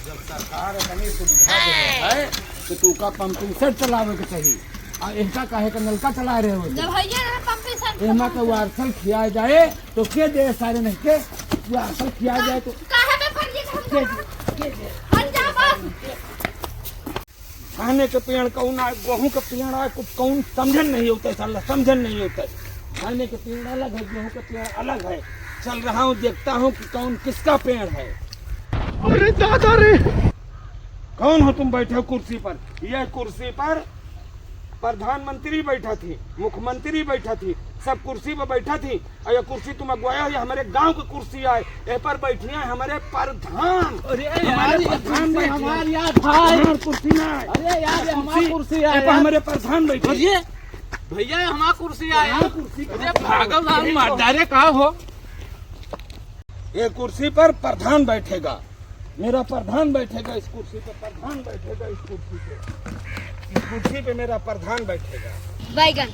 जब सरकार अपनी सुविधा दे है तो तू का पंपिंग सेट चलावे के चाहिए और इनका काहे का नलका चला रहे हो जब भैया ना पंपिंग सेट एमा का वारसल खिया जाए तो के दे सारे नहीं के वारसल खिया जाए तो काहे में पर ये के दे हट जा बस। खाने के पेड़ कौन आए गेहूं के पेड़ आए कुछ कौन समझन नहीं होता है साला समझन नहीं होता है। खाने के पेड़ अलग है गेहूं के पेड़ अलग है। चल रहा हूँ देखता हूँ कि कौन किसका पेड़ है। अरे दादा रे कौन हो तुम बैठे हो कुर्सी पर। यह कुर्सी पर प्रधानमंत्री बैठा थी मुख्यमंत्री बैठा थी सब कुर्सी पर बैठा थी और ये कुर्सी तुम अगवाया ये हमारे गांव की कुर्सी आए ए पर बैठी है हमारे प्रधान। अरे हमारे यार प्रधान बैठे हैं। हमारी यार भाई हमारी कुर्सी ना है। अरे यार ये हमारी कुर्सी ए पर है हमारे प्रधान बैठे हैं। ये भैया ये हमारी कुर्सी आया कुर्सी अरे भागल नाम मार डायरे कहा हो ये कुर्सी पर प्रधान बैठेगा मेरा प्रधान बैठेगा इस कुर्सी पर प्रधान बैठेगा इस कुर्सी पे मेरा प्रधान बैठेगा। बैगन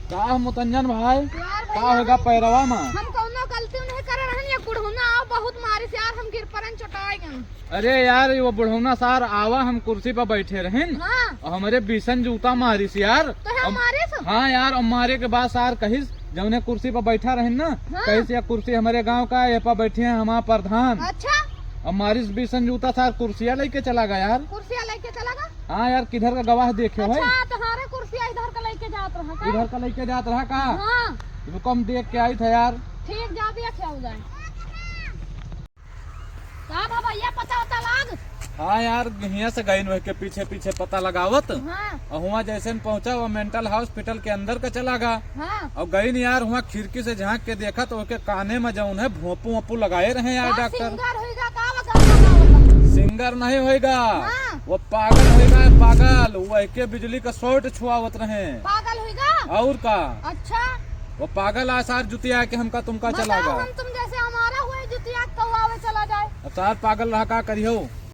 का मुतंजन भाई का होगा पैरवा में। हम कौनो गलती नहीं कर रहन या बुढ़ौना आओ बहुत मारे से यार हम गिर परन चटाए गए। अरे यार वो बुढ़ौना सार आवा हम कुर्सी पर बैठे रहें हां और हमारे बीसन जूता मारी से यार। तो हम मारे से हाँ यार और मारे के बाद सार कहिस जौने कुर्सी पर बैठा रहें ना हाँ। कहिस या कुर्सी हमारे गांव का ये पर बैठे हैं हमारा प्रधान अच्छा और मारिस बीसन जूता सार कुर्सिया लेके चला गया यार। कुर्सिया लेके चला गया। हाँ यार किधर का गवाह देखे हो अच्छा तुम्हारे कुर्सिया इधर का लेके जात रहा का। इधर का लेके जात रहा का हां रुको हम देख के आई था यार। ठीक जा दिया क्या हो जाए का भैया पता होता लाग। हाँ यार यहाँ से गई के पीछे पीछे पता लगावत हां और वहाँ जैसे न पहुँचा वो मेंटल हॉस्पिटल के अंदर का चला गया हां और गई न यार वहाँ खिड़की से झांक के देखा तो उसके काने में जौन है भोंपू वोपू लगाए रहे यार डॉक्टर। सिंगर होएगा का वगैरह सिंगर नहीं होएगा हाँ। वो पागल होएगा पागल वो के बिजली का शॉर्ट छुआवत रहे पागल होएगा। और का अच्छा वो पागल आसार जुतिया के हमका तुमका चला बताओ गया। हम तुम जैसे हमारा हुए जुतिया कौआवे चला जाए। अब सार पागल रहा का करियो